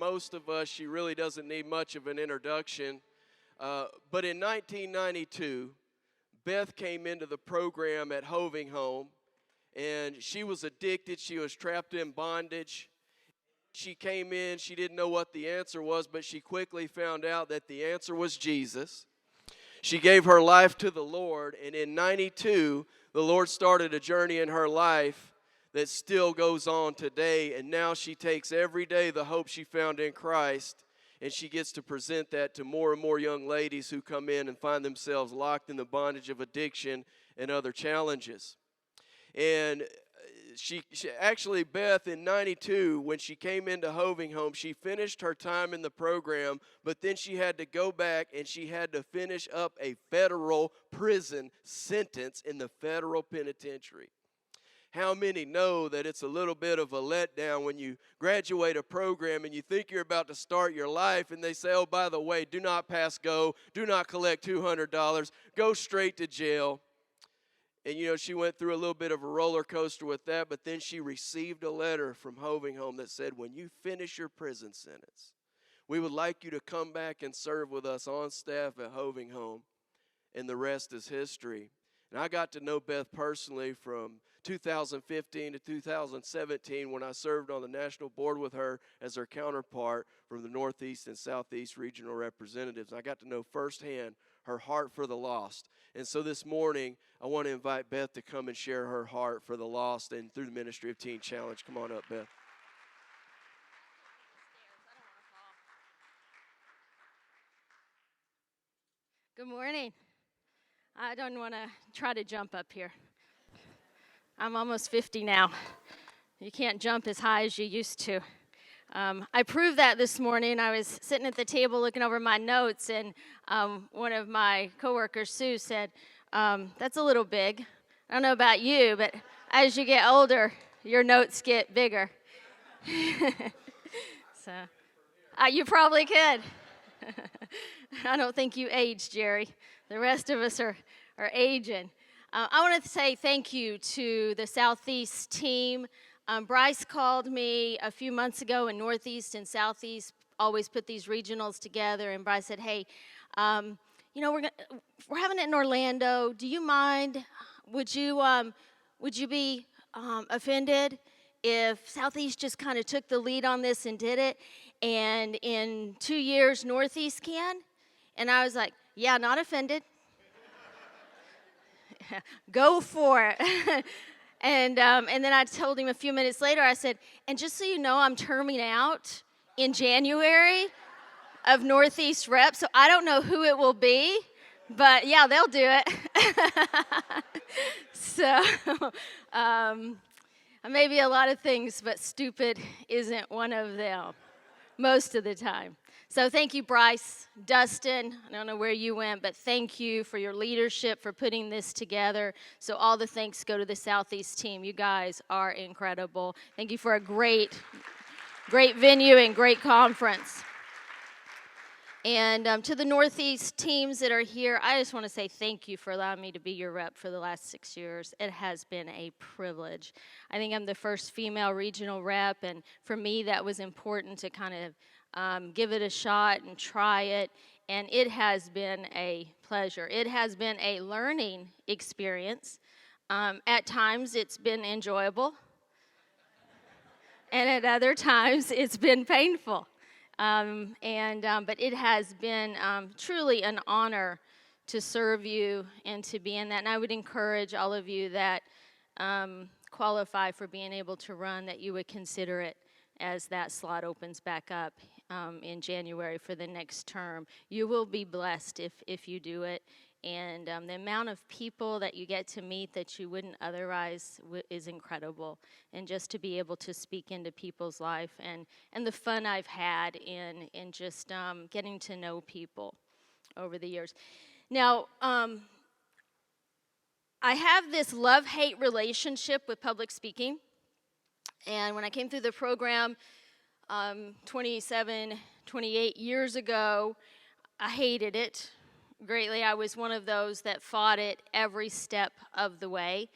most of us, she really doesn't need much of an introduction. But in 1992, Beth came into the program at Hoving Home, and she was addicted. She was trapped in bondage. She came in, she didn't know what the answer was, but she quickly found out that the answer was Jesus. She gave her life to the Lord, and in 92, the Lord started a journey in her life that still goes on today, and now she takes every day the hope she found in Christ, and she gets to present that to more and more young ladies who come in and find themselves locked in the bondage of addiction and other challenges. And she actually, Beth, in 92, when she came into Hoving Home, she finished her time in the program, but then she had to go back and she had to finish up a federal prison sentence in the federal penitentiary. How many know that it's a little bit of a letdown when you graduate a program and you think you're about to start your life and they say, oh, by the way, do not pass go, do not collect $200, go straight to jail. And, you know, she went through a little bit of a roller coaster with that, but then she received a letter from Hoving Home that said, when you finish your prison sentence, we would like you to come back and serve with us on staff at Hoving Home, and the rest is history. And I got to know Beth personally from 2015 to 2017 when I served on the national board with her as her counterpart from the Northeast and Southeast regional representatives. I got to know firsthand her heart for the lost. And so this morning, I want to invite Beth to come and share her heart for the lost and through the ministry of Teen Challenge. Come on up, Beth. Good morning. I don't want to try to jump up here. I'm almost 50 now. You can't jump as high as you used to. I proved that this morning. I was sitting at the table looking over my notes, and one of my coworkers, Sue, said, that's a little big. I don't know about you, but as you get older, your notes get bigger. So, you probably could. I don't think you aged, Jerry. The rest of us are aging. I want to say thank you to the Southeast team. Bryce called me a few months ago, and Northeast and Southeast always put these regionals together, and Bryce said, hey, you know, we're having it in Orlando. Do you mind? Would you be offended if Southeast just kind of took the lead on this and did it, and in 2 years Northeast can? And I was like, yeah, not offended. Go for it. And then I told him a few minutes later, I said, and just so you know, I'm terming out in January of Northeast Rep, so I don't know who it will be, but yeah, they'll do it. So, maybe a lot of things, but stupid isn't one of them most of the time. So thank you, Bryce, Dustin. I don't know where you went, but thank you for your leadership, for putting this together. So all the thanks go to the Southeast team. You guys are incredible. Thank you for a great venue and great conference. And to the Northeast teams that are here, I just want to say thank you for allowing me to be your rep for the last 6 years. It has been a privilege. I think I'm the first female regional rep, and for me that was important to kind of give it a shot and try it, and it has been a pleasure. It has been a learning experience. At times it's been enjoyable, and at other times it's been painful. But it has been truly an honor to serve you and to be in that. And I would encourage all of you that qualify for being able to run, that you would consider it as that slot opens back up in January for the next term. You will be blessed if you do it. And the amount of people that you get to meet that you wouldn't otherwise is incredible. And just to be able to speak into people's life and the fun I've had in just getting to know people over the years. Now, I have this love-hate relationship with public speaking. And when I came through the program 28 years ago, I hated it greatly. I was one of those that fought it every step of the way.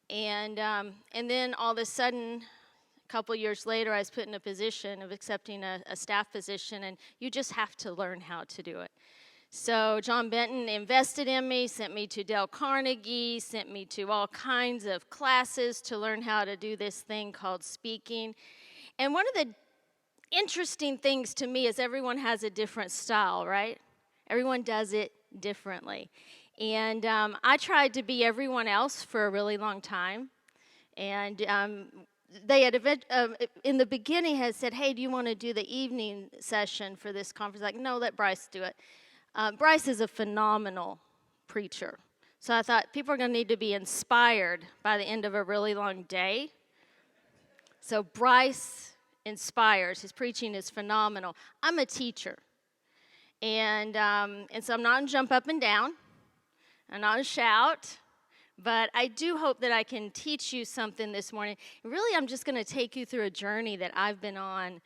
And then all of a sudden, A couple years later, I was put in a position of accepting a staff position, and you just have to learn how to do it. So John Benton invested in me, sent me to Dale Carnegie, sent me to all kinds of classes to learn how to do this thing called speaking. And one of the interesting things to me is everyone has a different style, right? Everyone does it differently. And I tried to be everyone else for a really long time. And they had, in the beginning, had said, hey, do you want to do the evening session for this conference? Like, no, let Bryce do it. Bryce is a phenomenal preacher. So I thought people are going to need to be inspired by the end of a really long day. So Bryce inspires. His preaching is phenomenal. I'm a teacher. And so I'm not going to jump up and down. I'm not going to shout. But I do hope that I can teach you something this morning. Really, I'm just going to take you through a journey that I've been on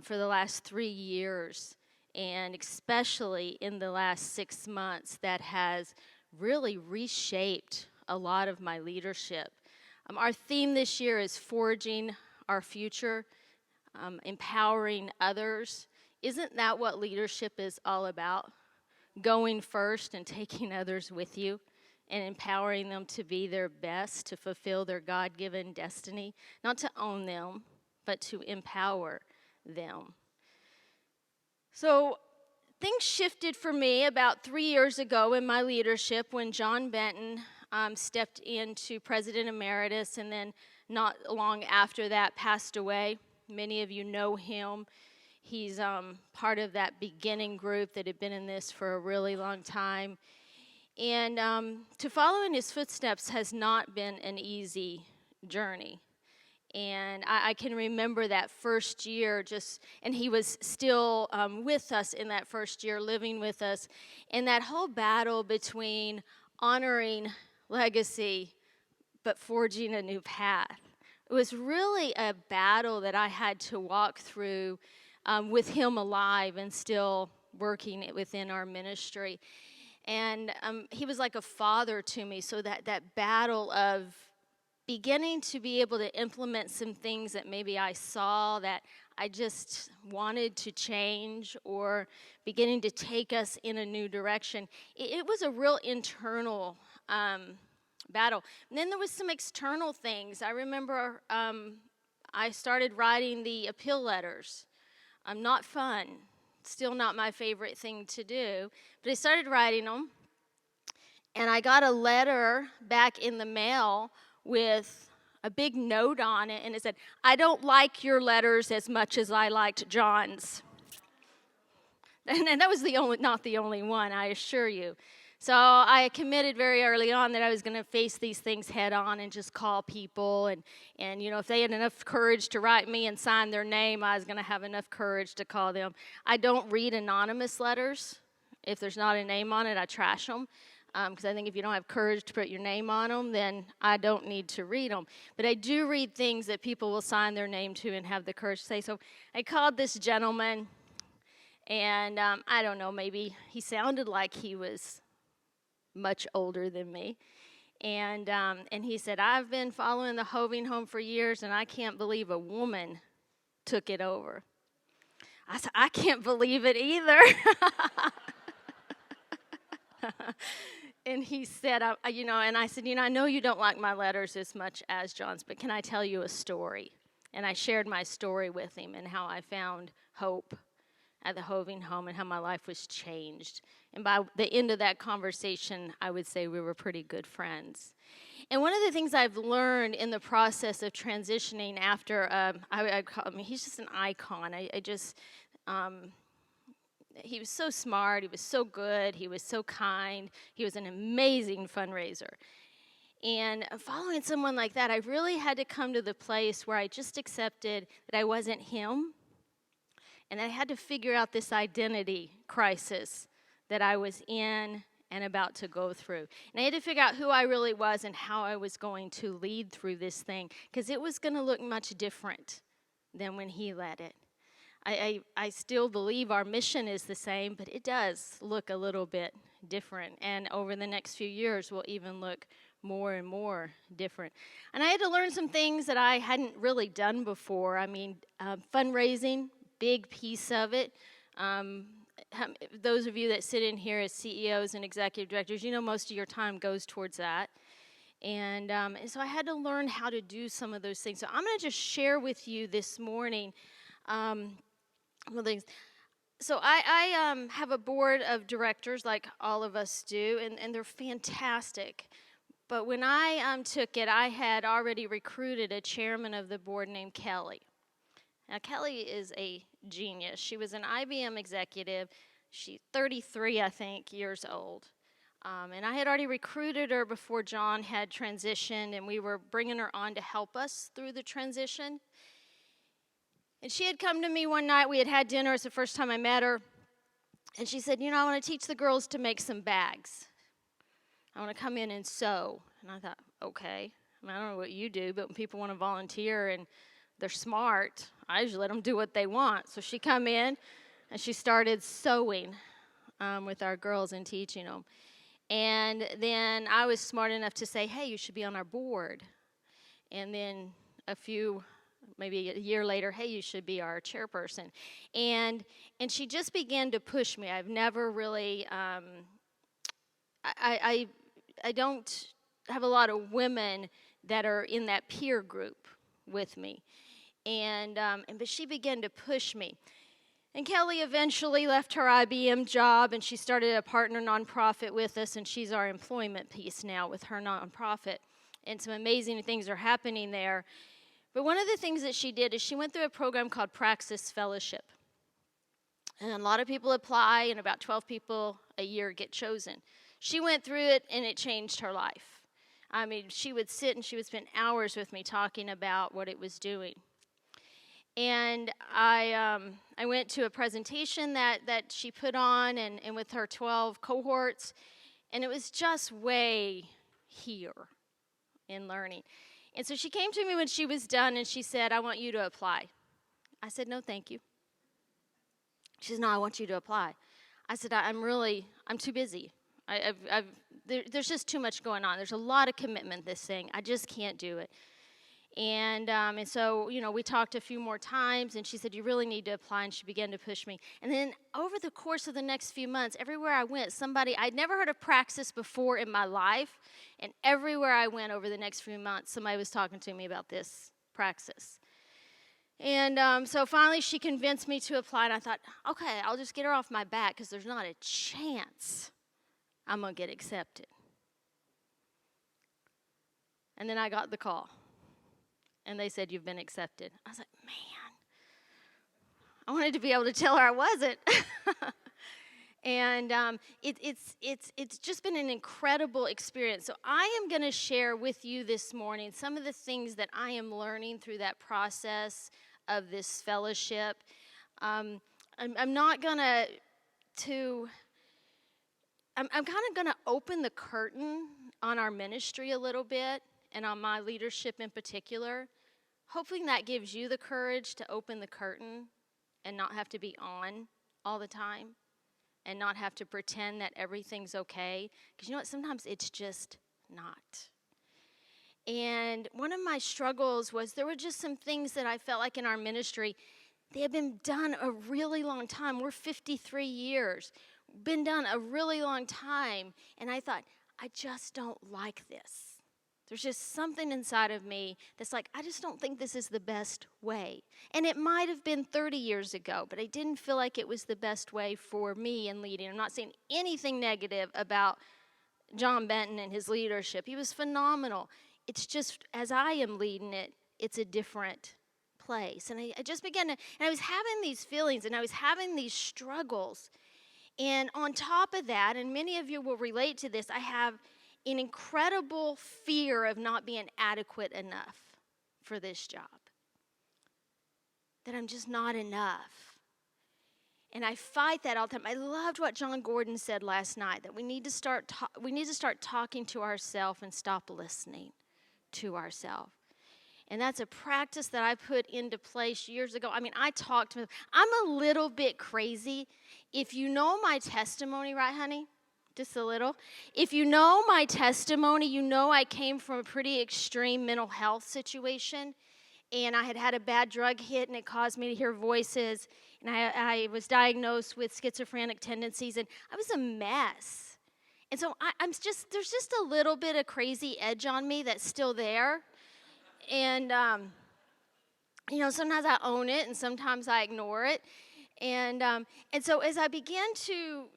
for the last 3 years, and especially in the last 6 months, that has really reshaped a lot of my leadership. Our theme this year is forging our future, empowering others. Isn't that what leadership is all about? Going first and taking others with you and empowering them to be their best, to fulfill their God-given destiny, not to own them, but to empower them. So things shifted for me about 3 years ago in my leadership when John Benton stepped into President Emeritus, and then not long after that passed away. Many of you know him. He's part of that beginning group that had been in this for a really long time. And to follow in his footsteps has not been an easy journey. And I can remember that first year and he was still with us in that first year, living with us. And that whole battle between honoring legacy but forging a new path. It was really a battle that I had to walk through with him alive and still working within our ministry. And he was like a father to me, so that battle of beginning to be able to implement some things that maybe I saw that I just wanted to change, or beginning to take us in a new direction. It was a real internal battle. And then there was some external things. I remember I started writing the appeal letters. Not fun. Still not my favorite thing to do, but I started writing them, and I got a letter back in the mail with a big note on it, and it said, I don't like your letters as much as I liked John's. And that was not the only one, I assure you. So I committed very early on that I was going to face these things head on and just call people. And if they had enough courage to write me and sign their name, I was going to have enough courage to call them. I don't read anonymous letters. If there's not a name on it, I trash them. Because I think if you don't have courage to put your name on them, then I don't need to read them. But I do read things that people will sign their name to and have the courage to say. So I called this gentleman, and I don't know, maybe he sounded like he was much older than me, and he said, I've been following the Hoving Home for years, and I can't believe a woman took it over. I said, I can't believe it either. And he said, and I said, I know you don't like my letters as much as John's, but can I tell you a story? And I shared my story with him and how I found hope at the Hoving Home and how my life was changed. And by the end of that conversation, I would say we were pretty good friends. And one of the things I've learned in the process of transitioning after, he's just an icon. He was so smart, he was so good, he was so kind, he was an amazing fundraiser. And following someone like that, I really had to come to the place where I just accepted that I wasn't him, and I had to figure out this identity crisis that I was in and about to go through. And I had to figure out who I really was and how I was going to lead through this thing, because it was going to look much different than when he led it. I still believe our mission is the same, but it does look a little bit different. And over the next few years, will even look more and more different. And I had to learn some things that I hadn't really done before. I mean, fundraising, big piece of it. Those of you that sit in here as CEOs and executive directors, you know most of your time goes towards that. And so I had to learn how to do some of those things. So I'm going to just share with you this morning things. So I have a board of directors like all of us do, and they're fantastic. But when I took it, I had already recruited a chairman of the board named Kelly. Now, Kelly is a genius. She was an IBM executive. She's 33, I think, years old. And I had already recruited her before John had transitioned, and we were bringing her on to help us through the transition. And she had come to me one night. We had had dinner. It's the first time I met her. And she said, I want to teach the girls to make some bags. I want to come in and sew. And I thought, okay. I don't know what you do, but when people want to volunteer and they're smart, I usually let them do what they want. So she come in, and she started sewing with our girls and teaching them. And then I was smart enough to say, hey, you should be on our board. And then maybe a year later, hey, you should be our chairperson. And she just began to push me. I've never really, I don't have a lot of women that are in that peer group with me. But she began to push me. And Kelly eventually left her IBM job, and she started a partner nonprofit with us, and she's our employment piece now with her nonprofit. And some amazing things are happening there. But one of the things that she did is she went through a program called Praxis Fellowship. And a lot of people apply, and about 12 people a year get chosen. She went through it, and it changed her life. I mean, she would sit and she would spend hours with me talking about what it was doing. And I went to a presentation that she put on and with her 12 cohorts, and it was just way here in learning. And so she came to me when she was done, and she said, I want you to apply. I said, no, thank you. She said, no, I want you to apply. I said, I'm too busy. There's just too much going on. There's a lot of commitment, this thing. I just can't do it. And so, we talked a few more times, and she said, you really need to apply, and she began to push me. And then over the course of the next few months, everywhere I went, I'd never heard of Praxis before in my life, and everywhere I went over the next few months, somebody was talking to me about this Praxis. And so finally she convinced me to apply, and I thought, okay, I'll just get her off my back, because there's not a chance I'm going to get accepted. And then I got the call. And they said, you've been accepted. I was like, man, I wanted to be able to tell her I wasn't. And it's just been an incredible experience. So I am going to share with you this morning some of the things that I am learning through that process of this fellowship. I'm not going to I'm kind of going to open the curtain on our ministry a little bit, and on my leadership in particular. Hopefully that gives you the courage to open the curtain and not have to be on all the time and not have to pretend that everything's okay. Because you know what? Sometimes it's just not. And one of my struggles was there were just some things that I felt like in our ministry, they had been done a really long time. We're 53 years. Been done a really long time. And I thought, I just don't like this. There's just something inside of me that's like, I just don't think this is the best way. And it might have been 30 years ago, but I didn't feel like it was the best way for me in leading. I'm not saying anything negative about John Benton and his leadership. He was phenomenal. It's just, as I am leading it, it's a different place. And I just began to, and I was having these feelings, and I was having these struggles. And on top of that, and many of you will relate to this, I have an incredible fear of not being adequate enough for this job. That I'm just not enough. And I fight that all the time. I loved what John Gordon said last night, that we need to start talking to ourselves and stop listening to ourselves. And that's a practice that I put into place years ago. I mean, I talk to myself. I'm a little bit crazy. If you know my testimony, right, honey? just a little. If you know my testimony, you know I came from a pretty extreme mental health situation, and I had had a bad drug hit, and it caused me to hear voices, and I was diagnosed with schizophrenic tendencies, and I was a mess. And so there's just a little bit of crazy edge on me that's still there. And, sometimes I own it, and sometimes I ignore it. And so as I began to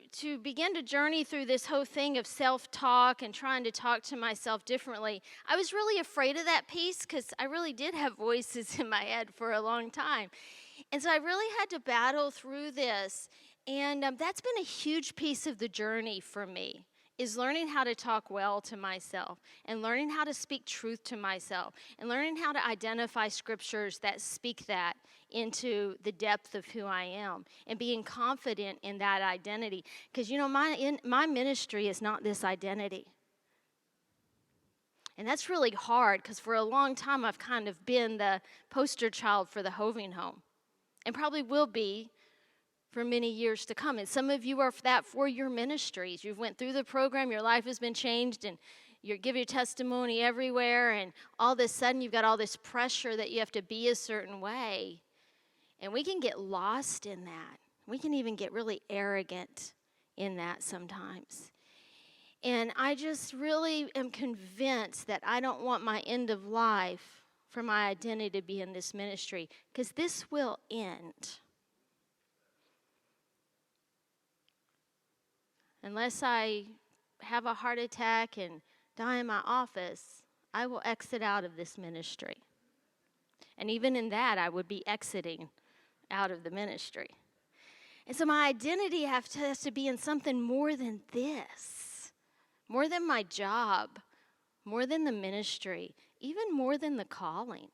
journey through this whole thing of self-talk and trying to talk to myself differently, I was really afraid of that piece because I really did have voices in my head for a long time. And so I really had to battle through this. And that's been a huge piece of the journey for me, is learning how to talk well to myself and learning how to speak truth to myself and learning how to identify scriptures that speak that into the depth of who I am and being confident in that identity. Because, my ministry is not this identity. And that's really hard because for a long time I've kind of been the poster child for the Hoving Home and probably will be for many years to come. And some of you are that for your ministries. You've went through the program, your life has been changed, and you give your testimony everywhere, and all of a sudden you've got all this pressure that you have to be a certain way. And we can get lost in that. We can even get really arrogant in that sometimes. And I just really am convinced that I don't want my end of life for my identity to be in this ministry, because this will end. Unless I have a heart attack and die in my office, I will exit out of this ministry. And even in that, I would be exiting out of the ministry. And so my identity has to be in something more than this, more than my job, more than the ministry, even more than the calling.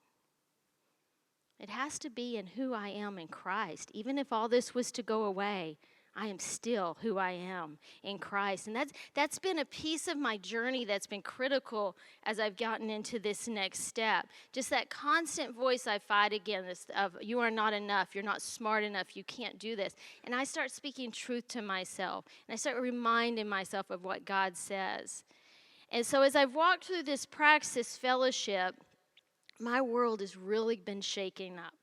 It has to be in who I am in Christ. Even if all this was to go away, I am still who I am in Christ. And that's been a piece of my journey that's been critical as I've gotten into this next step. Just that constant voice I fight against of, you are not enough, you're not smart enough, you can't do this. And I start speaking truth to myself. And I start reminding myself of what God says. And so as I've walked through this Praxis Fellowship, my world has really been shaking up.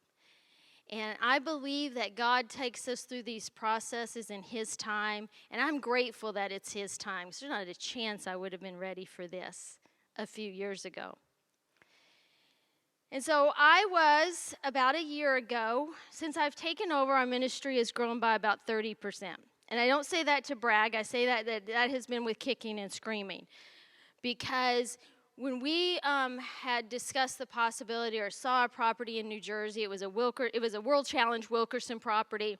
And I believe that God takes us through these processes in His time, and I'm grateful that it's His time. There's not a chance I would have been ready for this a few years ago. And so I was, about a year ago, since I've taken over, our ministry has grown by about 30%. And I don't say that to brag. I say that has been with kicking and screaming. Because when we had discussed the possibility or saw a property in New Jersey, it was a World Challenge Wilkerson property,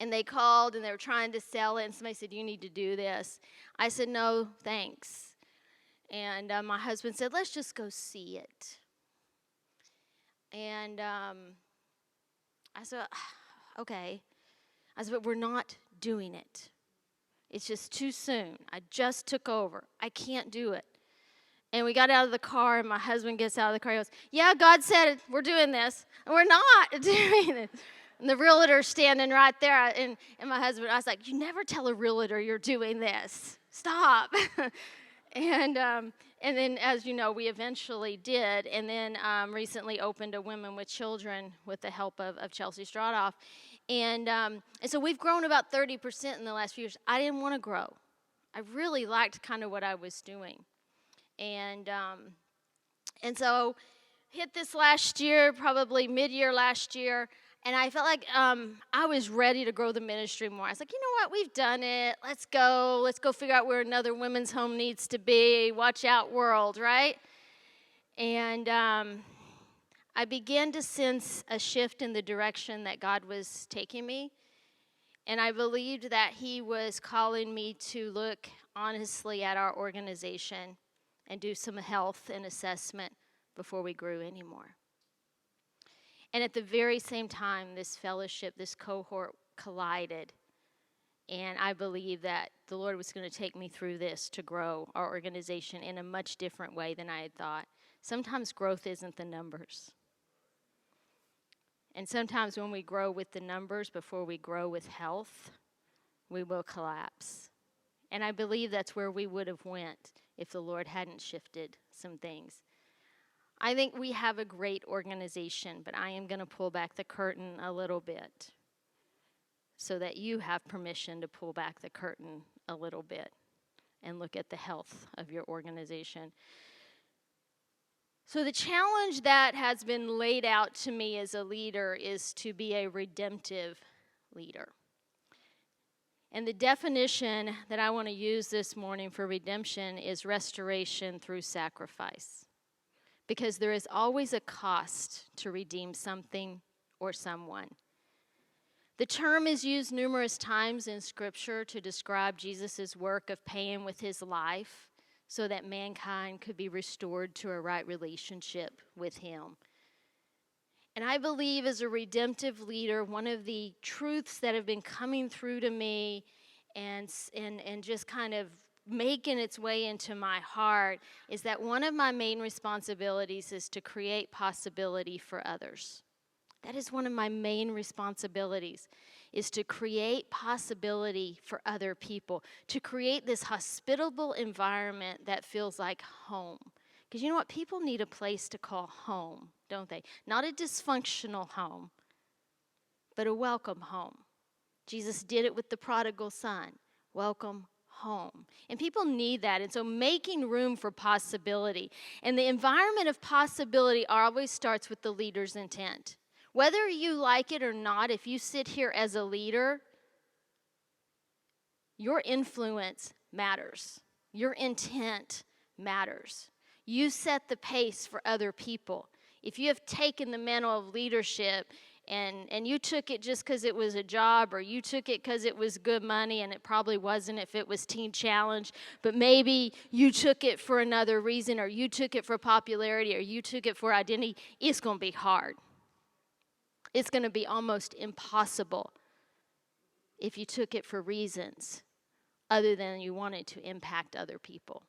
and they called and they were trying to sell it, and somebody said, "You need to do this." I said, "No, thanks." And my husband said, "Let's just go see it." And I said, "Okay." I said, "But we're not doing it. It's just too soon. I just took over. I can't do it." And we got out of the car, and my husband gets out of the car. He goes, "Yeah, God said it. We're doing this." And we're not doing it. And the realtor's standing right there. And my husband, I was like, "You never tell a realtor you're doing this. Stop." And then, as you know, we eventually did. And then recently opened a Women with Children with the help of Chelsea Stradoff. And so we've grown about 30% in the last few years. I didn't want to grow. I really liked kind of what I was doing. And so hit this last year, probably mid-year last year, and I felt like I was ready to grow the ministry more. I was like, you know what, we've done it. Let's go figure out where another women's home needs to be. Watch out, world, right? And I began to sense a shift in the direction that God was taking me, and I believed that He was calling me to look honestly at our organization and do some health and assessment before we grew anymore. And at the very same time, this fellowship, this cohort collided. And I believe that the Lord was going to take me through this to grow our organization in a much different way than I had thought. Sometimes growth isn't the numbers. And sometimes when we grow with the numbers before we grow with health, we will collapse. And I believe that's where we would have went if the Lord hadn't shifted some things. I think we have a great organization, but I am going to pull back the curtain a little bit so that you have permission to pull back the curtain a little bit and look at the health of your organization. So the challenge that has been laid out to me as a leader is to be a redemptive leader. And the definition that I want to use this morning for redemption is restoration through sacrifice. Because there is always a cost to redeem something or someone. The term is used numerous times in Scripture to describe Jesus' work of paying with his life so that mankind could be restored to a right relationship with him. And I believe as a redemptive leader, one of the truths that have been coming through to me and just kind of making its way into my heart is that one of my main responsibilities is to create possibility for others. That is one of my main responsibilities, is to create possibility for other people, to create this hospitable environment that feels like home. Because you know what? People need a place to call home, don't they? Not a dysfunctional home, but a welcome home. Jesus did it with the prodigal son. Welcome home. And people need that. And so making room for possibility. And the environment of possibility always starts with the leader's intent. Whether you like it or not, if you sit here as a leader, your influence matters. Your intent matters. You set the pace for other people. If you have taken the mantle of leadership and you took it just because it was a job, or you took it because it was good money, and it probably wasn't if it was Teen Challenge, but maybe you took it for another reason, or you took it for popularity, or you took it for identity, it's going to be hard. It's going to be almost impossible if you took it for reasons other than you wanted to impact other people.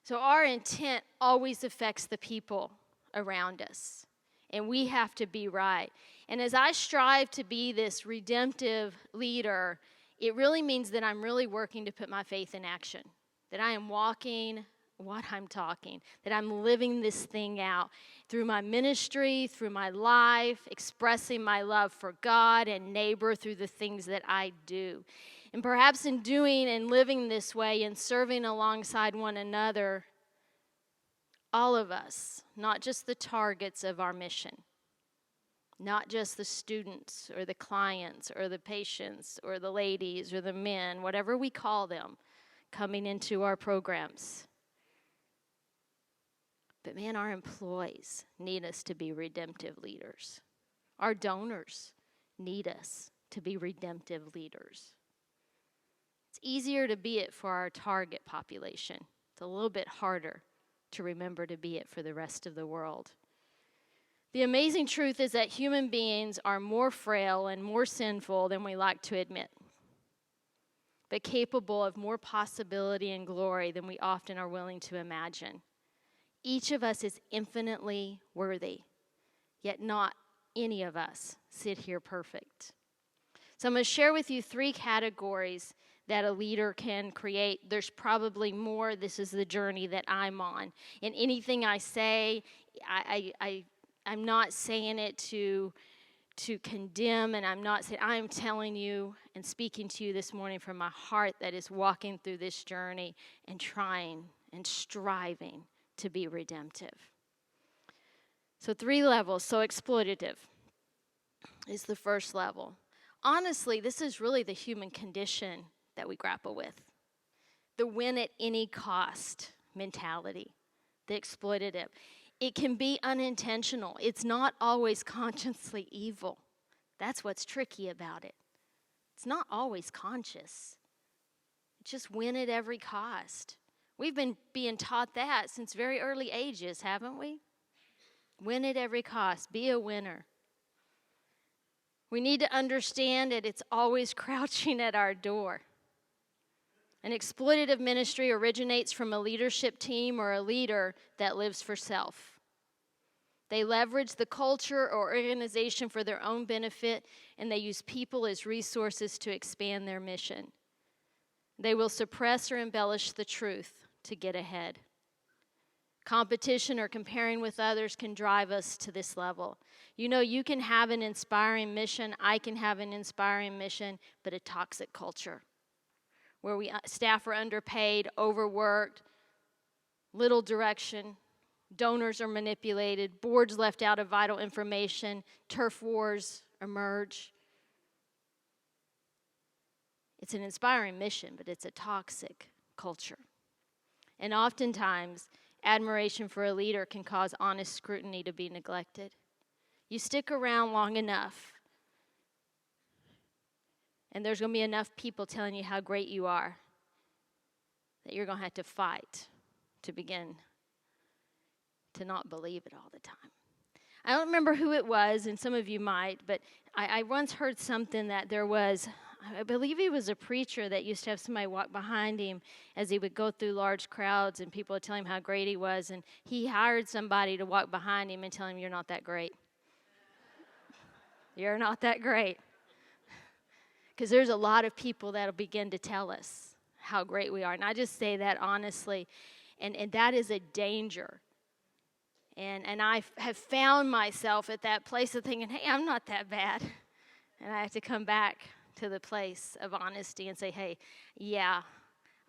So our intent always affects the people around us. And we have to be right. And as I strive to be this redemptive leader, it really means that I'm really working to put my faith in action. That I am walking what I'm talking. That I'm living this thing out through my ministry, through my life, expressing my love for God and neighbor through the things that I do. And perhaps in doing and living this way and serving alongside one another, all of us, not just the targets of our mission, not just the students or the clients or the patients or the ladies or the men, whatever we call them, coming into our programs. But man, our employees need us to be redemptive leaders. Our donors need us to be redemptive leaders. It's easier to be it for our target population. It's a little bit harder to remember to be it for the rest of the world. The amazing truth is that human beings are more frail and more sinful than we like to admit, but capable of more possibility and glory than we often are willing to imagine. Each of us is infinitely worthy, yet not any of us sit here perfect. So I'm going to share with you 3 categories that a leader can create. There's probably more. This is the journey that I'm on. And anything I say, I'm not saying it to condemn, and I'm not saying, I'm telling you and speaking to you this morning from my heart that is walking through this journey and trying and striving to be redemptive. So 3 levels. So exploitative is the first level. Honestly, this is really the human condition that we grapple with. The win at any cost mentality, the exploitative. It can be unintentional. It's not always consciously evil. That's what's tricky about it. It's not always conscious. It's just win at every cost. We've been being taught that since very early ages, haven't we? Win at every cost. Be a winner. We need to understand that it's always crouching at our door. An exploitative ministry originates from a leadership team or a leader that lives for self. They leverage the culture or organization for their own benefit, and they use people as resources to expand their mission. They will suppress or embellish the truth to get ahead. Competition or comparing with others can drive us to this level. You know, you can have an inspiring mission, I can have an inspiring mission, but a toxic culture where staff are underpaid, overworked, little direction, donors are manipulated, boards left out of vital information, turf wars emerge. It's an inspiring mission, but it's a toxic culture. And oftentimes, admiration for a leader can cause honest scrutiny to be neglected. You stick around long enough, and there's going to be enough people telling you how great you are that you're going to have to fight to begin to not believe it all the time. I don't remember who it was, and some of you might, but I once heard something that there was, I believe he was a preacher that used to have somebody walk behind him as he would go through large crowds, and people would tell him how great he was, and he hired somebody to walk behind him and tell him, "You're not that great. You're not that great." Because there's a lot of people that will begin to tell us how great we are. And I just say that honestly. And that is a danger. And I have found myself at that place of thinking, hey, I'm not that bad. And I have to come back to the place of honesty and say, hey, yeah,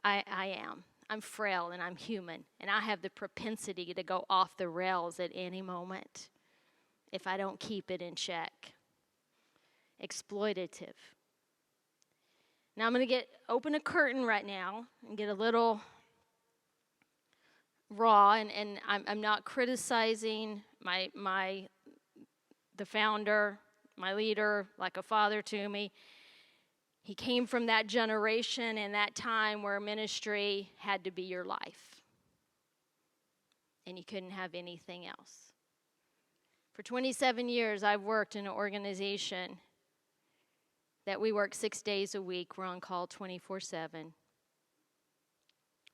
I am. I'm frail and I'm human. And I have the propensity to go off the rails at any moment if I don't keep it in check. Exploitative. Now I'm going to open a curtain right now and get a little raw, and I'm not criticizing the founder, my leader, like a father to me. He came from that generation and that time where ministry had to be your life, and you couldn't have anything else. For 27 years, I've worked in an organization that we work 6 days a week. We're on call 24/7.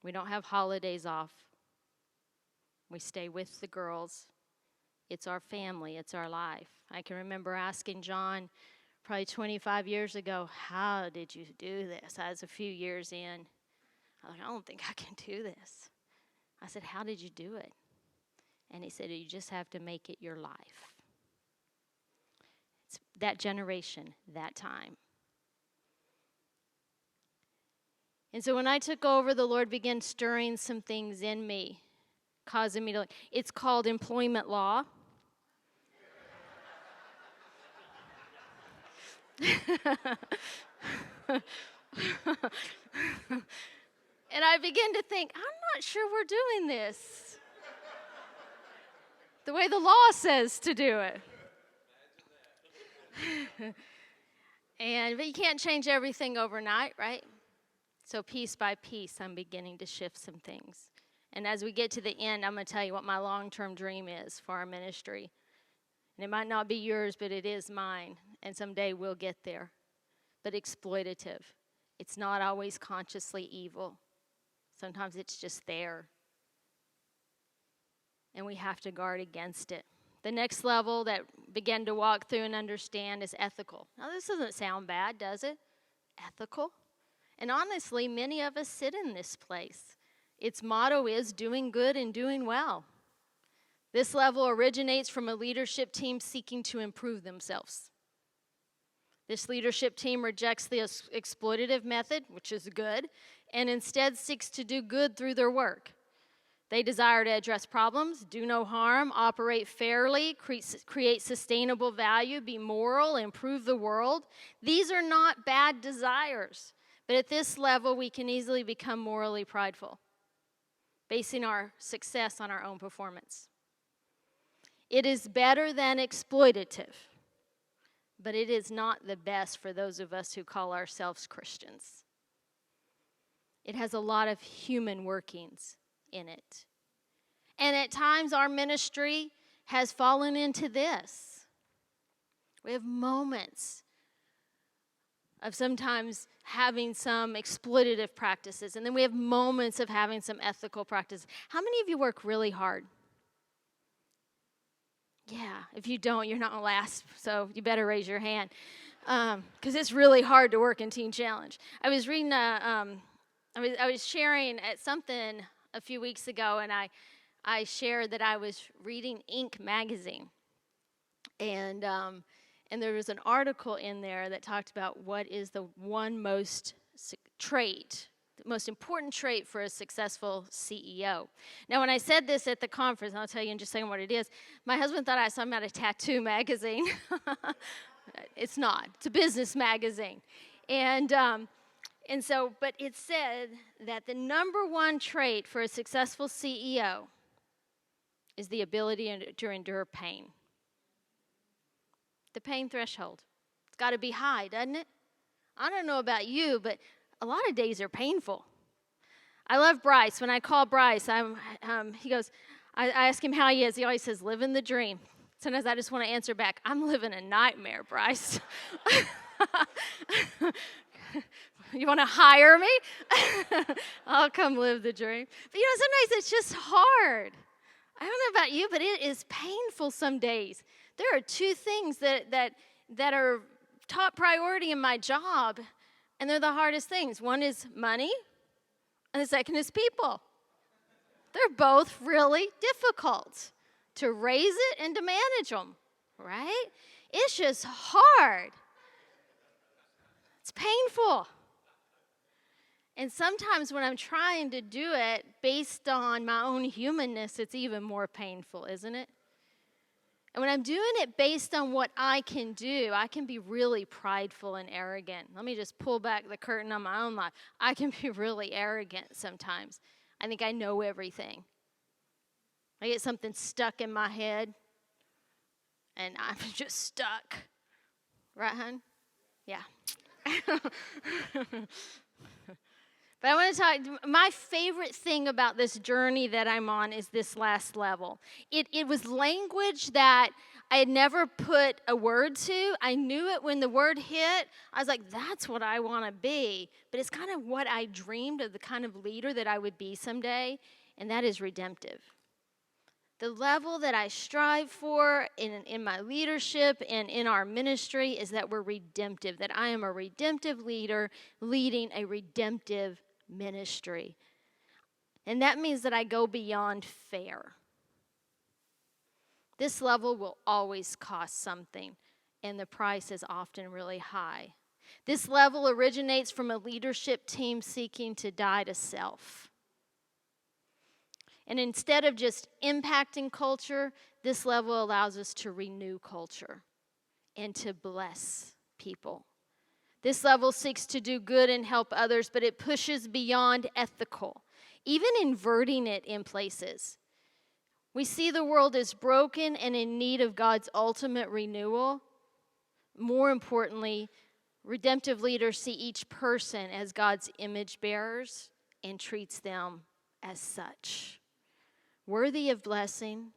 We don't have holidays off. We stay with the girls. It's our family. It's our life. I can remember asking John probably 25 years ago, how did you do this? I was a few years in. I was like, I don't think I can do this. I said, how did you do it? And he said, you just have to make it your life. It's that generation, that time. And so when I took over, the Lord began stirring some things in me, causing me to, it's called employment law. And I began to think, I'm not sure we're doing this the way the law says to do it. But you can't change everything overnight, right? So piece by piece, I'm beginning to shift some things. And as we get to the end, I'm going to tell you what my long-term dream is for our ministry. And it might not be yours, but it is mine. And someday we'll get there. But exploitative. It's not always consciously evil. Sometimes it's just there. And we have to guard against it. The next level that begin to walk through and understand is ethical. Now, this doesn't sound bad, does it? Ethical? And honestly, many of us sit in this place. Its motto is doing good and doing well. This level originates from a leadership team seeking to improve themselves. This leadership team rejects the exploitative method, which is good, and instead seeks to do good through their work. They desire to address problems, do no harm, operate fairly, create sustainable value, be moral, improve the world. These are not bad desires, but at this level, we can easily become morally prideful, basing our success on our own performance. It is better than exploitative, but it is not the best for those of us who call ourselves Christians. It has a lot of human workings in it. And at times our ministry has fallen into this. We have moments of sometimes having some exploitative practices, and then we have moments of having some ethical practices. How many of you work really hard? Yeah, if you don't, you're not going to last, so you better raise your hand, because it's really hard to work in Teen Challenge. I was reading I was sharing at something a few weeks ago, and I shared that I was reading Inc. magazine, and there was an article in there that talked about what is the one the most important trait for a successful CEO. Now, when I said this at the conference, and I'll tell you in just a second what it is, my husband thought I was talking about a tattoo magazine. It's not. It's a business magazine. And so, but it said that the number one trait for a successful CEO is the ability to endure pain. The pain threshold. It's got to be high, doesn't it? I don't know about you, but a lot of days are painful. I love Bryce. When I call Bryce, he goes, I ask him how he is. He always says, living the dream. Sometimes I just want to answer back, I'm living a nightmare, Bryce. You want to hire me? I'll come live the dream. But sometimes it's just hard. I don't know about you, but it is painful some days. There are two things that are top priority in my job, and they're the hardest things. One is money, and the second is people. They're both really difficult to raise it and to manage them, right? It's just hard. It's painful. And sometimes when I'm trying to do it based on my own humanness, it's even more painful, isn't it? And when I'm doing it based on what I can do, I can be really prideful and arrogant. Let me just pull back the curtain on my own life. I can be really arrogant sometimes. I think I know everything. I get something stuck in my head, and I'm just stuck. Right, hon? Yeah. But I want to talk, my favorite thing about this journey that I'm on is this last level. It was language that I had never put a word to. I knew it when the word hit. I was like, that's what I want to be. But it's kind of what I dreamed of, the kind of leader that I would be someday, and that is redemptive. The level that I strive for in my leadership and in our ministry is that we're redemptive, that I am a redemptive leader leading a redemptive ministry. And that means that I go beyond fair. This level will always cost something, and the price is often really high. This level originates from a leadership team seeking to die to self. And instead of just impacting culture, this level allows us to renew culture and to bless people. This level seeks to do good and help others, but it pushes beyond ethical, even inverting it in places. We see the world as broken and in need of God's ultimate renewal. More importantly, redemptive leaders see each person as God's image bearers and treats them as such. Worthy of blessing,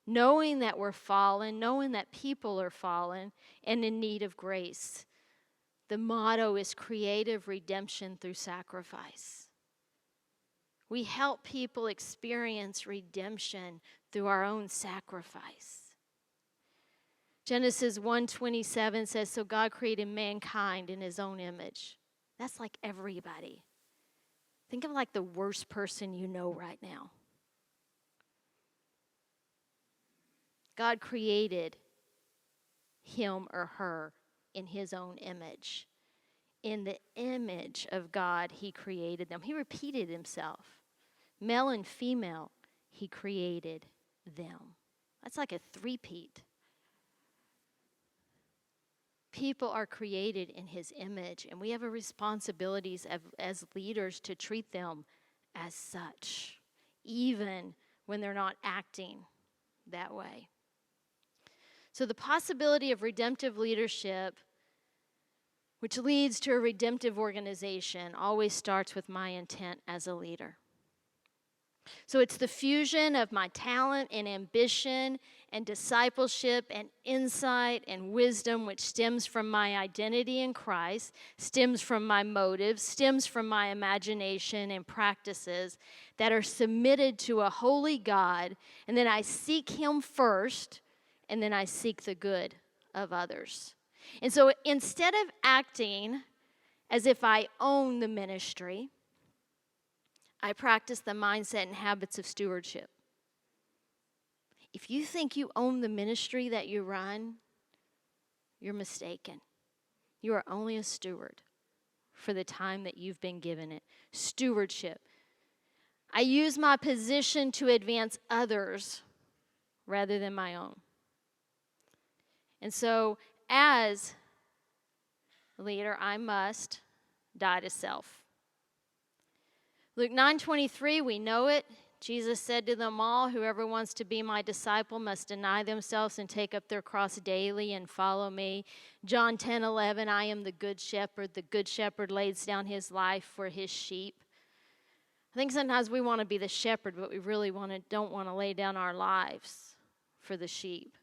knowing that we're fallen, knowing that people are fallen and in need of grace. The motto is creative redemption through sacrifice. We help people experience redemption through our own sacrifice. Genesis 1:27 says, so God created mankind in his own image. That's like everybody. Think of like the worst person you know right now. God created him or her in his own image. In the image of God, he created them. He repeated himself. Male and female, he created them. That's like a three-peat. People are created in his image, and we have a responsibility as leaders to treat them as such, even when they're not acting that way. So the possibility of redemptive leadership, which leads to a redemptive organization, always starts with my intent as a leader. So it's the fusion of my talent and ambition and discipleship and insight and wisdom, which stems from my identity in Christ, stems from my motives, stems from my imagination and practices that are submitted to a holy God, and then I seek him first, and then I seek the good of others. And so instead of acting as if I own the ministry. I practice the mindset and habits of stewardship. If you think you own the ministry that you run, you're mistaken. You are only a steward for the time that you've been given it. Stewardship. I use my position to advance others rather than my own. And so, as a leader, I must die to self. Luke 9:23, we know it. Jesus said to them all, whoever wants to be my disciple must deny themselves and take up their cross daily and follow me. John 10:11, I am the good shepherd. The good shepherd lays down his life for his sheep. I think sometimes we want to be the shepherd, but we really don't want to lay down our lives for the sheep.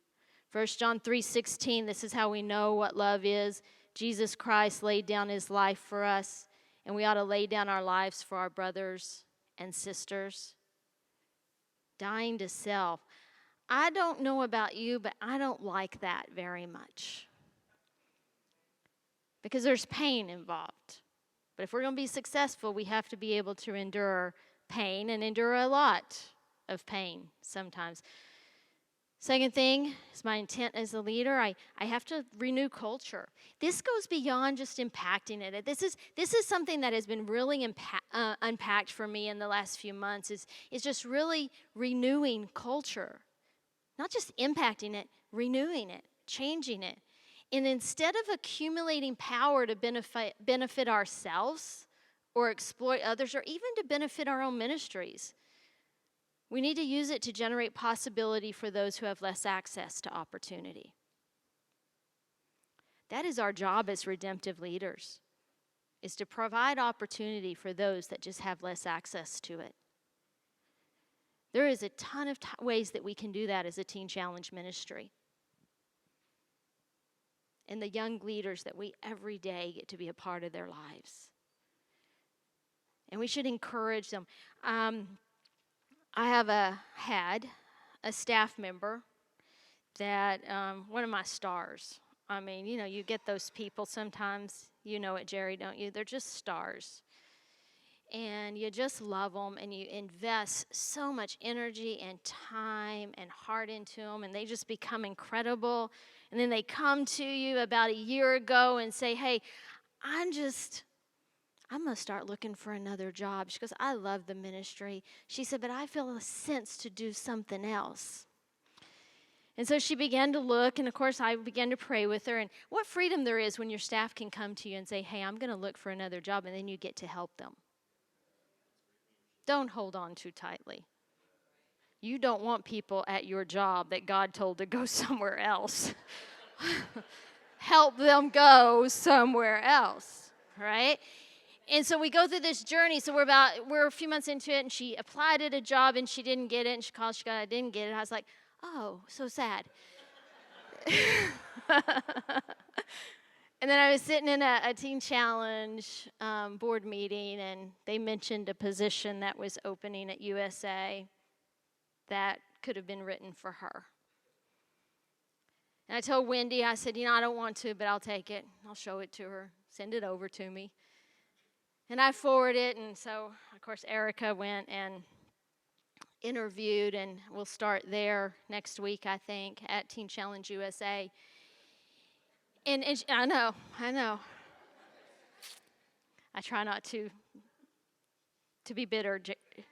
1 John 3:16, this is how we know what love is. Jesus Christ laid down his life for us, and we ought to lay down our lives for our brothers and sisters. Dying to self. I don't know about you, but I don't like that very much. Because there's pain involved. But if we're going to be successful, we have to be able to endure pain and endure a lot of pain sometimes. Second thing is my intent as a leader. I have to renew culture. This goes beyond just impacting it. This is something that has been really unpacked for me in the last few months, is just really renewing culture. Not just impacting it, renewing it, changing it. And instead of accumulating power to benefit ourselves or exploit others or even to benefit our own ministries, we need to use it to generate possibility for those who have less access to opportunity. That is our job as redemptive leaders, is to provide opportunity for those that just have less access to it. There is a ton of ways that we can do that as a Teen Challenge ministry. And the young leaders that we every day get to be a part of their lives. And we should encourage them. I had a staff member that, one of my stars. I mean, you get those people sometimes, you know it, Jerry, don't you? They're just stars. And you just love them, and you invest so much energy and time and heart into them, and they just become incredible. And then they come to you about a year ago and say, hey, I'm going to start looking for another job. She goes, I love the ministry. She said, but I feel a sense to do something else. And so she began to look, and of course I began to pray with her. And what freedom there is when your staff can come to you and say, hey, I'm going to look for another job, and then you get to help them. Don't hold on too tightly. You don't want people at your job that God told to go somewhere else. Help them go somewhere else, right? And so we go through this journey. So we're a few months into it, and she applied at a job, and she didn't get it. And she called, I didn't get it. I was like, oh, so sad. And then I was sitting in a Teen Challenge board meeting, and they mentioned a position that was opening at USA that could have been written for her. And I told Wendy, I said, I don't want to, but I'll take it. I'll show it to her. Send it over to me. And I forwarded it, and so, of course, Erica went and interviewed, and we'll start there next week, I think, at Teen Challenge USA. And I know. I try not to be bitter,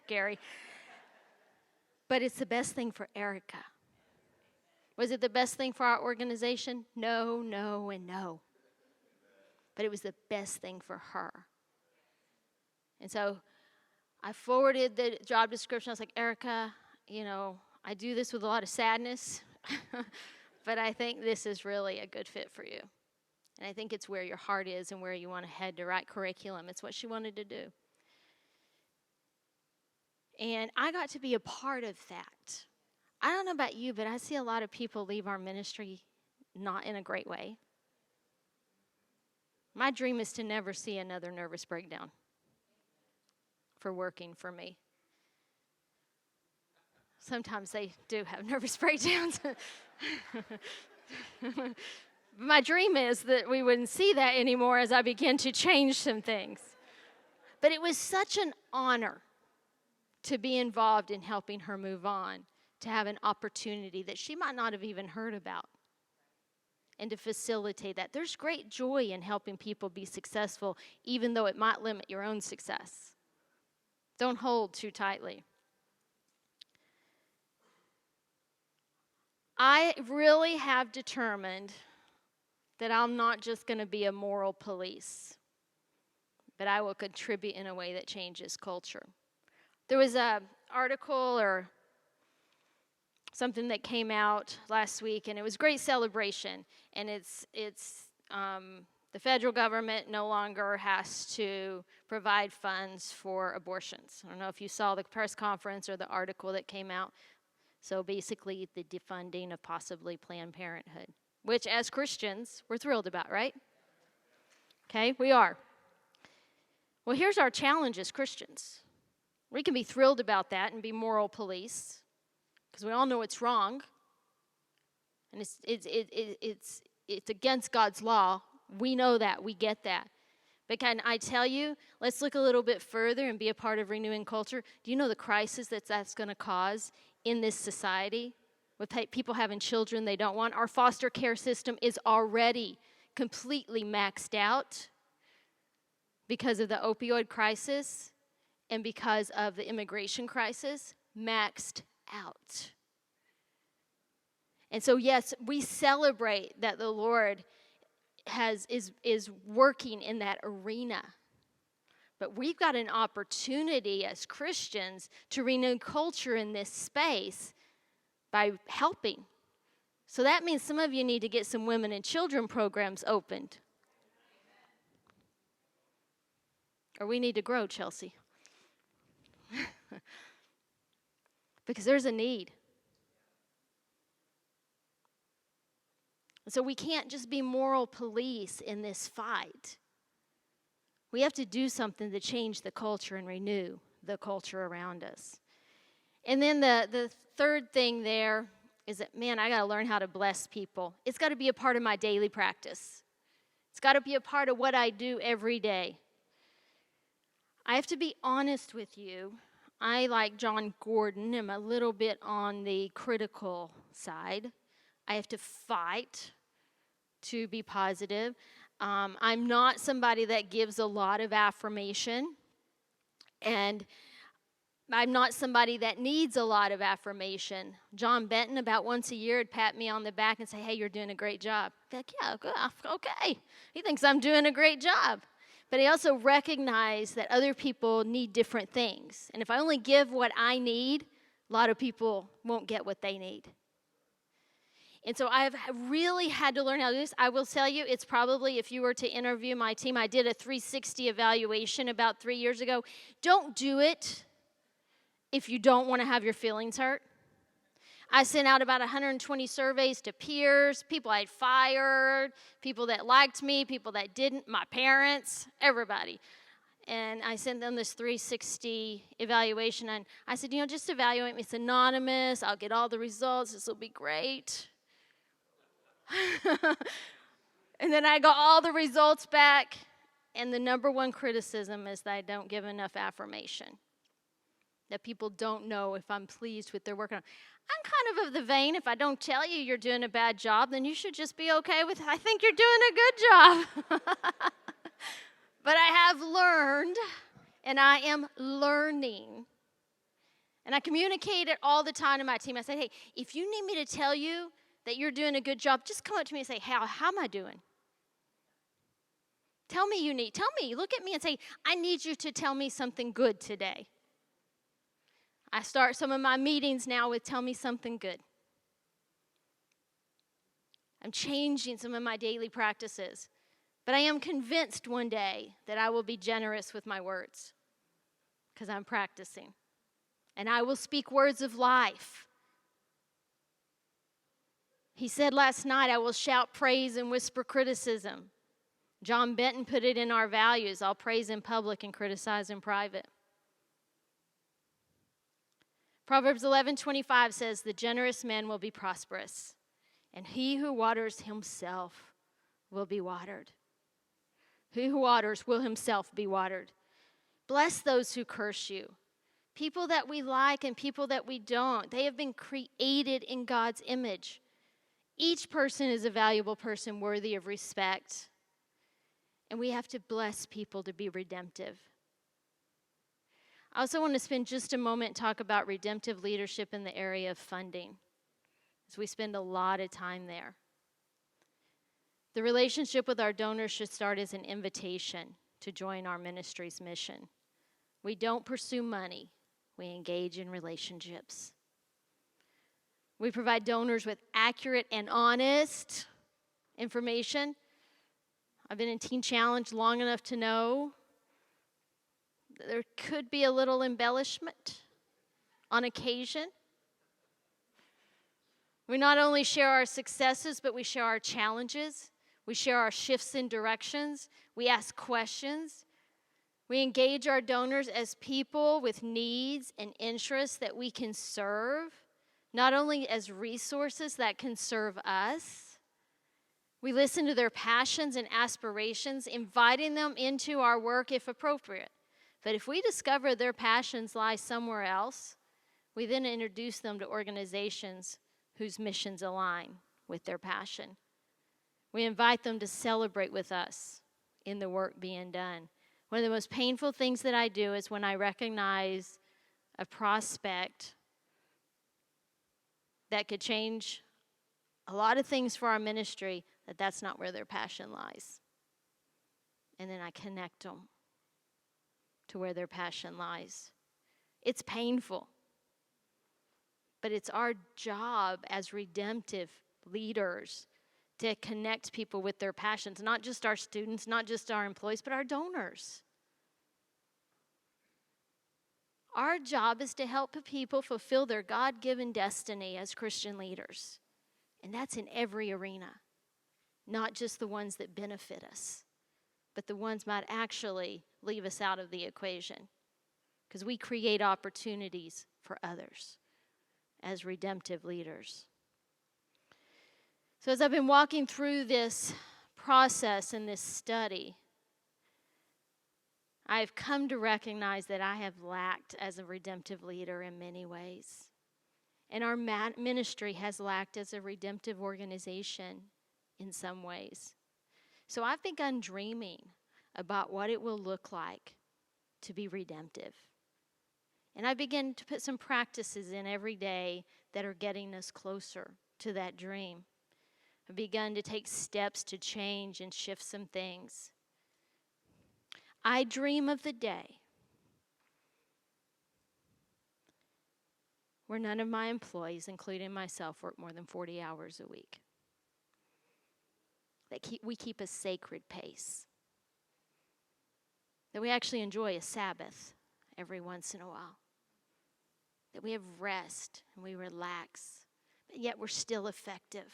Gary. But it's the best thing for Erica. Was it the best thing for our organization? No, and no. But it was the best thing for her. And so I forwarded the job description. I was like, Erica, I do this with a lot of sadness, but I think this is really a good fit for you. And I think it's where your heart is and where you want to head to write curriculum. It's what she wanted to do. And I got to be a part of that. I don't know about you, but I see a lot of people leave our ministry not in a great way. My dream is to never see another nervous breakdown for working for me. Sometimes they do have nervous breakdowns. My dream is that we wouldn't see that anymore as I begin to change some things. But it was such an honor to be involved in helping her move on, to have an opportunity that she might not have even heard about, and to facilitate that. There's great joy in helping people be successful, even though it might limit your own success. Don't hold too tightly. I really have determined that I'm not just going to be a moral police, but I will contribute in a way that changes culture. There was an article or something that came out last week, and it was great celebration. And it's the federal government no longer has to provide funds for abortions. I don't know if you saw the press conference or the article that came out. So basically, the defunding of possibly Planned Parenthood, which as Christians, we're thrilled about, right? Okay, we are. Well, here's our challenge as Christians. We can be thrilled about that and be moral police, because we all know it's wrong, and it's against God's law. We know that. We get that. But can I tell you, let's look a little bit further and be a part of renewing culture. Do you know the crisis that's going to cause in this society with people having children they don't want? Our foster care system is already completely maxed out because of the opioid crisis and because of the immigration crisis. Maxed out. And so, yes, we celebrate that the Lord is working in that arena. But we've got an opportunity as Christians to renew culture in this space by helping. So that means some of you need to get some women and children programs opened. Or we need to grow, Chelsea. Because there's a need. So we can't just be moral police in this fight. We have to do something to change the culture and renew the culture around us. And then the third thing there is that, man, I got to learn how to bless people. It's got to be a part of my daily practice. It's got to be a part of what I do every day. I have to be honest with you. I, like John Gordon, am a little bit on the critical side. I have to fight to be positive. I'm not somebody that gives a lot of affirmation, and I'm not somebody that needs a lot of affirmation. John Benton, about once a year, would pat me on the back and say, hey, you're doing a great job. I'd be like, yeah, good, okay. He thinks I'm doing a great job. But he also recognized that other people need different things. And if I only give what I need, a lot of people won't get what they need. And so I've really had to learn how to do this. I will tell you, it's probably, if you were to interview my team, I did a 360 evaluation about 3 years ago. Don't do it if you don't want to have your feelings hurt. I sent out about 120 surveys to peers, people I'd fired, people that liked me, people that didn't, my parents, everybody. And I sent them this 360 evaluation, and I said, just evaluate me. It's anonymous. I'll get all the results. This will be great. And then I got all the results back, and the number one criticism is that I don't give enough affirmation, that people don't know if I'm pleased with their work. I'm kind of the vein, if I don't tell you you're doing a bad job, then you should just be okay with, I think you're doing a good job. But I have learned, and I am learning, and I communicate it all the time to my team. I say, hey, if you need me to tell you that you're doing a good job, just come up to me and say, how am I doing? Tell me, look at me and say, I need you to tell me something good today. I start some of my meetings now with tell me something good. I'm changing some of my daily practices. But I am convinced one day that I will be generous with my words because I'm practicing. And I will speak words of life. He said last night, I will shout praise and whisper criticism. John Benton put it in our values. I'll praise in public and criticize in private. Proverbs 11:25 says, the generous man will be prosperous, and he who waters himself will be watered. He who waters will himself be watered. Bless those who curse you. People that we like and people that we don't. They have been created in God's image. Each person is a valuable person worthy of respect. And we have to bless people to be redemptive. I also want to spend just a moment and talk about redemptive leadership in the area of funding, as we spend a lot of time there. The relationship with our donors should start as an invitation to join our ministry's mission. We don't pursue money. We engage in relationships. We provide donors with accurate and honest information. I've been in Teen Challenge long enough to know that there could be a little embellishment on occasion. We not only share our successes, but we share our challenges. We share our shifts in directions. We ask questions. We engage our donors as people with needs and interests that we can serve, not only as resources that can serve us. We listen to their passions and aspirations, inviting them into our work if appropriate. But if we discover their passions lie somewhere else, we then introduce them to organizations whose missions align with their passion. We invite them to celebrate with us in the work being done. One of the most painful things that I do is when I recognize a prospect that could change a lot of things for our ministry, that's not where their passion lies. And then I connect them to where their passion lies. It's painful, but it's our job as redemptive leaders to connect people with their passions, not just our students, not just our employees, but our donors. Our job is to help people fulfill their God-given destiny as Christian leaders. And that's in every arena, not just the ones that benefit us, but the ones might actually leave us out of the equation, because we create opportunities for others as redemptive leaders. So as I've been walking through this process and this study, I've come to recognize that I have lacked as a redemptive leader in many ways. And our ministry has lacked as a redemptive organization in some ways. So I've begun dreaming about what it will look like to be redemptive. And I begin to put some practices in every day that are getting us closer to that dream. I've begun to take steps to change and shift some things. I dream of the day where none of my employees, including myself, work more than 40 hours a week. That we keep a sacred pace. That we actually enjoy a Sabbath every once in a while. That we have rest and we relax, but yet we're still effective.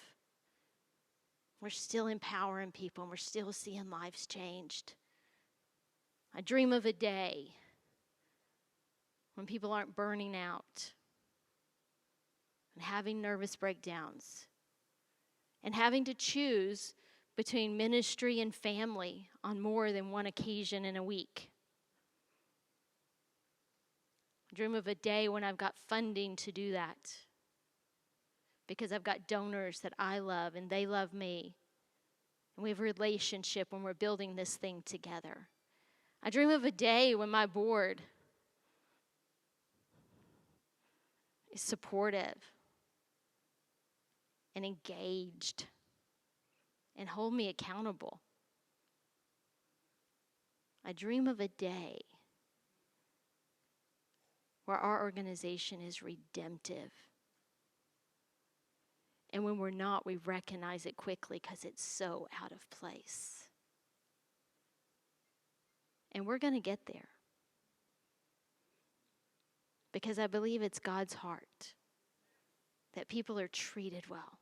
We're still empowering people and we're still seeing lives changed. I dream of a day when people aren't burning out and having nervous breakdowns and having to choose between ministry and family on more than one occasion in a week. I dream of a day when I've got funding to do that because I've got donors that I love and they love me. And we have a relationship when we're building this thing together. I dream of a day when my board is supportive and engaged and hold me accountable. I dream of a day where our organization is redemptive. And when we're not, we recognize it quickly because it's so out of place. And we're going to get there. Because I believe it's God's heart that people are treated well.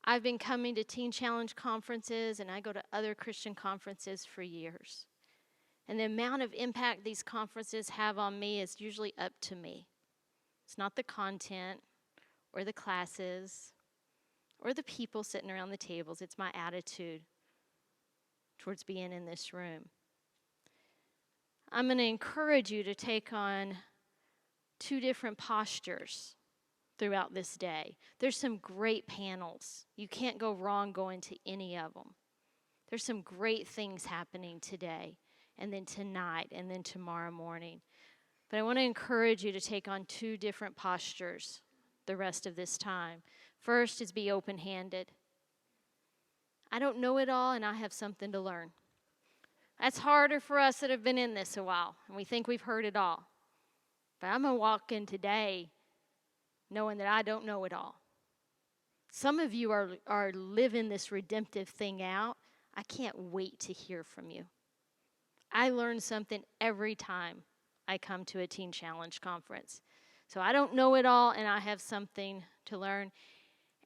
I've been coming to Teen Challenge conferences and I go to other Christian conferences for years. And the amount of impact these conferences have on me is usually up to me. It's not the content or the classes or the people sitting around the tables. It's my attitude towards being in this room. I'm going to encourage you to take on 2 different postures throughout this day. There's some great panels. You can't go wrong going to any of them. There's some great things happening today, and then tonight, and then tomorrow morning. But I want to encourage you to take on 2 different postures the rest of this time. First is be open-handed. I don't know it all, and I have something to learn. That's harder for us that have been in this a while, and we think we've heard it all. But I'm going to walk in today knowing that I don't know it all. Some of you are living this redemptive thing out. I can't wait to hear from you. I learn something every time I come to a Teen Challenge conference. So I don't know it all, and I have something to learn.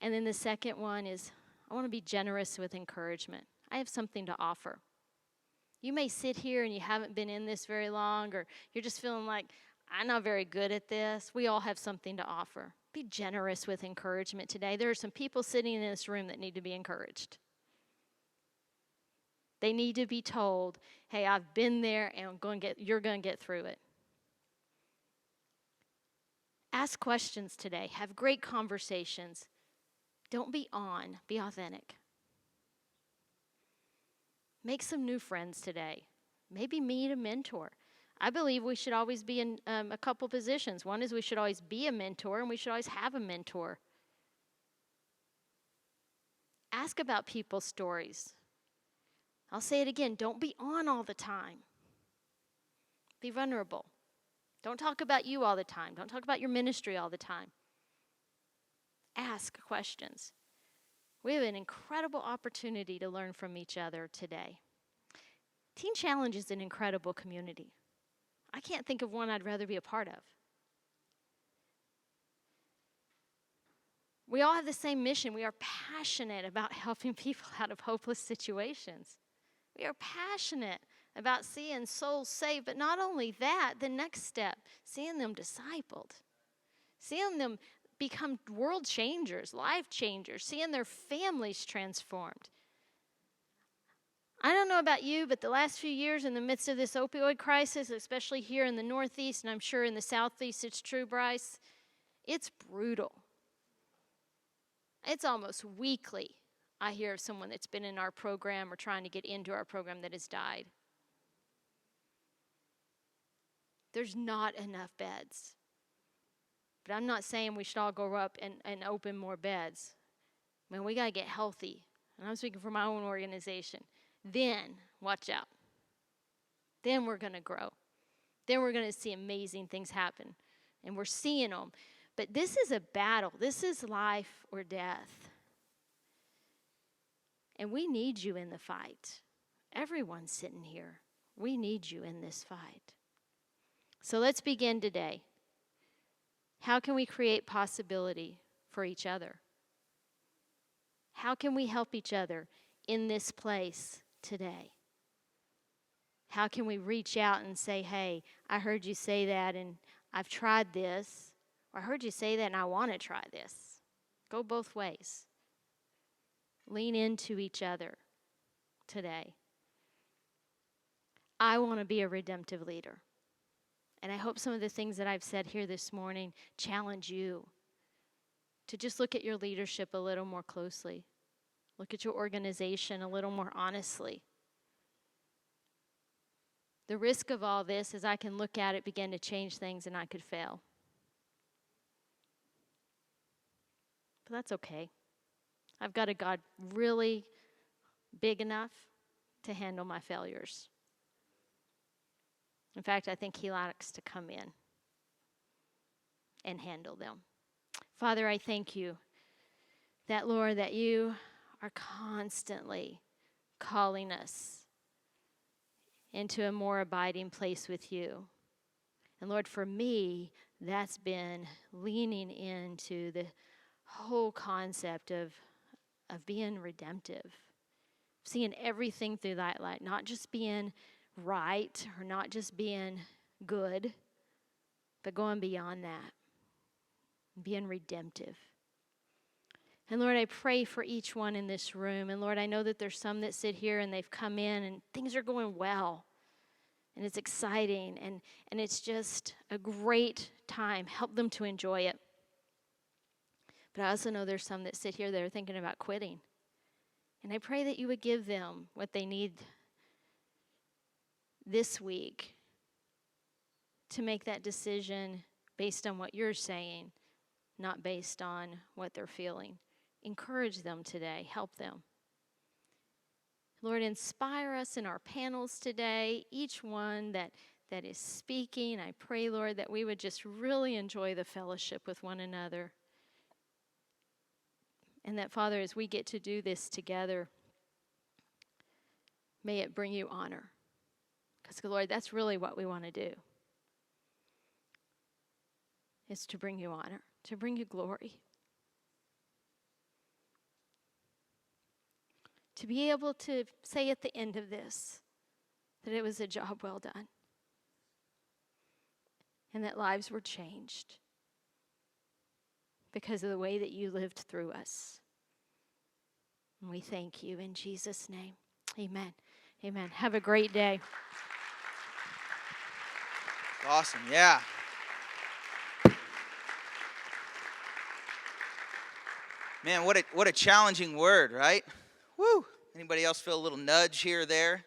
And then the second one is I want to be generous with encouragement. I have something to offer. You may sit here and you haven't been in this very long, or you're just feeling like, I'm not very good at this. We all have something to offer. Be generous with encouragement today. There are some people sitting in this room that need to be encouraged. They need to be told, hey, I've been there, and you're going to get through it. Ask questions today. Have great conversations. Don't be on. Be authentic. Make some new friends today. Maybe meet a mentor. I believe we should always be in a couple positions. One is we should always be a mentor, and we should always have a mentor. Ask about people's stories. I'll say it again. Don't be on all the time. Be vulnerable. Don't talk about you all the time. Don't talk about your ministry all the time. Ask questions. We have an incredible opportunity to learn from each other today. Teen Challenge is an incredible community. I can't think of one I'd rather be a part of. We all have the same mission. We are passionate about helping people out of hopeless situations. We are passionate about seeing souls saved, but not only that, the next step, seeing them discipled, seeing them become world changers, life changers, seeing their families transformed. I don't know about you, but the last few years in the midst of this opioid crisis, especially here in the Northeast, and I'm sure in the Southeast it's true, Bryce, it's brutal. It's almost weekly I hear of someone that's been in our program or trying to get into our program that has died. There's not enough beds. But I'm not saying we should all go up and open more beds. Man, we got to get healthy. And I'm speaking for my own organization. Then, watch out. Then we're going to grow. Then we're going to see amazing things happen. And we're seeing them. But this is a battle. This is life or death. And we need you in the fight. Everyone's sitting here. We need you in this fight. So let's begin today. How can we create possibility for each other? How can we help each other in this place today? How can we reach out and say, hey, I heard you say that and I've tried this, or I heard you say that and I want to try this. Go both ways. Lean into each other today. I want to be a redemptive leader. And I hope some of the things that I've said here this morning challenge you to just look at your leadership a little more closely. Look at your organization a little more honestly. The risk of all this is I can look at it, begin to change things, and I could fail. But that's okay. I've got a God really big enough to handle my failures. In fact, I think he likes to come in and handle them. Father, I thank you that, Lord, that you are constantly calling us into a more abiding place with you. And Lord, for me, that's been leaning into the whole concept of being redemptive, seeing everything through that light, not just being right or not just being good, but going beyond that, being redemptive. And Lord, I pray for each one in this room. And Lord, I know that there's some that sit here and they've come in and things are going well. And it's exciting. And it's just a great time. Help them to enjoy it. But I also know there's some that sit here that are thinking about quitting. And I pray that you would give them what they need this week to make that decision based on what you're saying, not based on what they're feeling. Encourage them today. Help them. Lord, inspire us in our panels today, each one that is speaking. I pray, Lord, that we would just really enjoy the fellowship with one another. And that, Father, as we get to do this together, may it bring you honor. Because, Lord, that's really what we want to do. Is to bring you honor, to bring you glory. To be able to say at the end of this that it was a job well done. And that lives were changed because of the way that you lived through us. And we thank you in Jesus' name. Amen. Amen. Have a great day. Awesome, yeah. Man, what a challenging word, right? Woo! Anybody else feel a little nudge here or there?